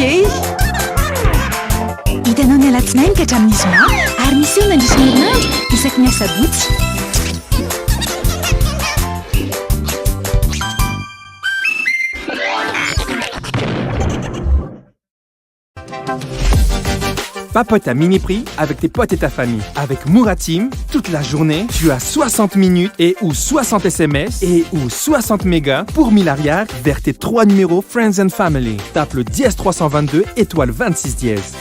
okey. Hitanao ny alatsinainy ka hatramin'ny zoma ary misy eo nandrisy ny herinandro isaky ny asabotsy. Papote à mini prix avec tes potes et ta famille. Avec Mouratim, toute la journée, tu as 60 minutes et ou 60 SMS et ou 60 mégas pour 1000 arrières vers tes 3 numéros Friends and Family. Tape le dièse 322 étoile 26 dièse.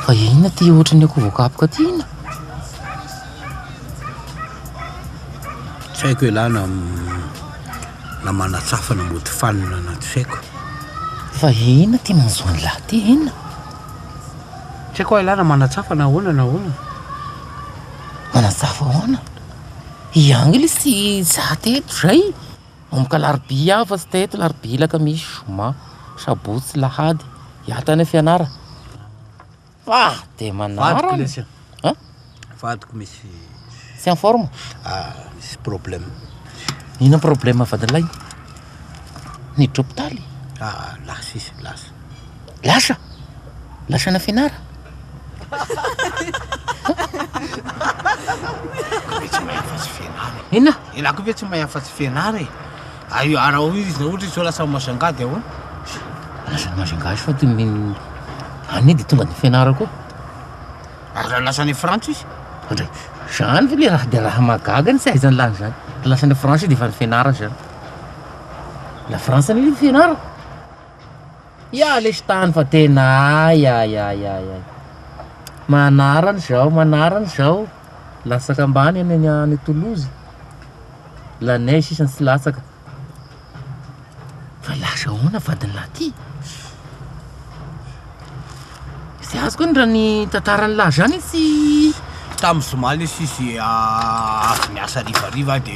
Fa inona ty ohatrany ako voakapoka tiana? Tsy haiko hoe lahy na manatsafana mody fanina na tsy haiko. Fa inona ty manzoany lahy ty inona? Tsy haiko hoe lahy na manatsafana ahoana na ahoana. Manatsafa ahoana? Iangly sy za teto zay. Mamoka larobia aho fa sy teto larobia laka misy zoma, sabotsy, lahady. Iatany fianara. De manara. Vadiko misy. Sy en forme? Misy problème. Inona problème vadilay? Niditra hôpitaly? Lasa izy, lasa. Lasa? Lasa na fianara? Tsy mahafatsy fianara. Inona? Ilako ve tsy mahafatsy fianara e. Ayo arao izy na ohatra izy lasa masangady ahoana. Lasa masingazy fa ty min any de tonga ny fianara koa. Lasa ny Frantsa izy. Andray, zany ve le raha de raha magaga ny sy aizany lany zany. Lasa ny France de fa ny fianara zany. La France ny fianara. Ya le tany fa tena ya. Manarany zao. Lasaka ambany any Toulouse. La neige isany sy lasaka. Fa lasa ahoana vadiny lahy ty? Sy azoko ny raha ny tantarany lahy zany sy Tamin'ny Somaly izy miasa rivariva de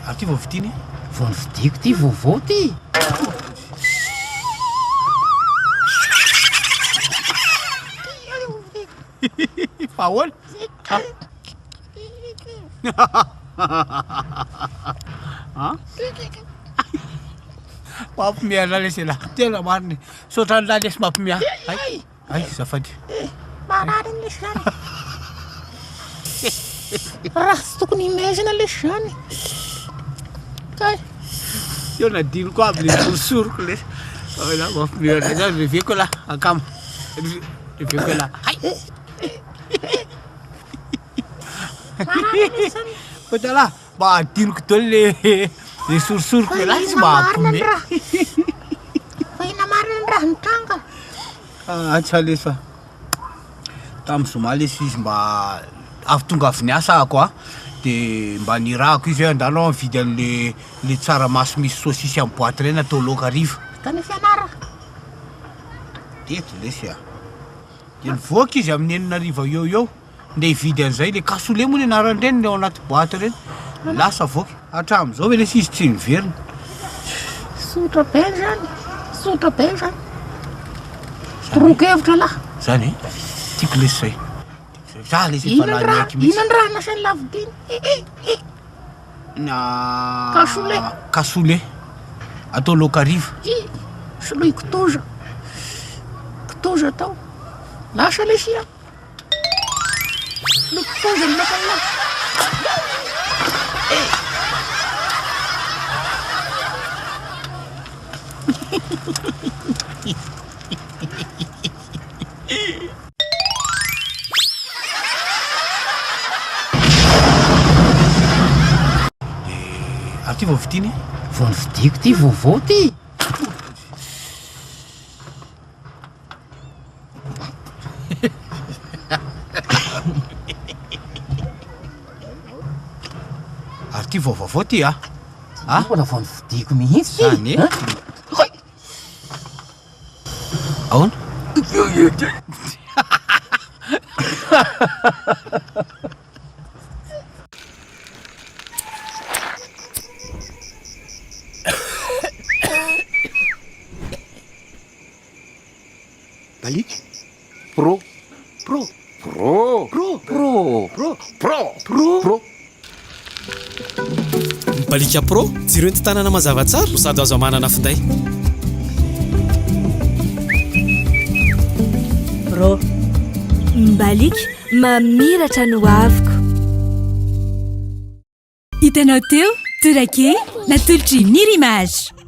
ary ty vao vitiny? vao ny vidiko ty vaovao ty. Fa ahoana? Mampimiana lesy lahy. Tena mariny. Sotrany lahy lesy mampimia. Ay, zafady. Marariny lesy zany. Raha sy tokony imezina lesy zany. Io nadiniko aby le sorosoroko lesy. Ola mampimiana zany reveko lahy akama. Reveko lahy. Kota lahy, mba adiniko daholo le sorosoroko le lahy izy mba hampomea. Fa ina marina ny raha nitranga. Tsy alesy fa tamin'ny Somaly izy mba avy tonga avy niasa ako de mba nirahako izy hoe andalo mividy an'le tsaramaso misy saosisy amin'ny boaty reny atao laoka hariva. Tany fianara. Teto lesy de nivoaka izy amin'ny enina hariva eo nde hividy an'izay le cassoulet moa ny anarany reny le ao anaty boaty reny. Lasa voaka hatramin'izao ve lesy izy tsy niverina. Sotra be zany. Toronkevitra lahy. Zany tiako lesy zay. Za lesy efa naniaky mihitsy. Inona ny raha nasany lavidiny? Cassoulet atao laoka hariva. Soloy kitoza tao. Lasa lesy ia. Soloy kitoza ny laoka lahy. Ary ty vao vitiny? Vao ny vidiko ty vaovao ty. ty vaovao ty a mbola vao nyvidiko mihitsy Zany e. Ahoana? Baliky pro pro pro pro pro pro pro pro pro Balika Pro, jiro entin-tanana mazava tsara no sady azo manana finday. Pro, mbaliky mamiratra no aviko. Hitanao teo, torakely natolotra Mirimage.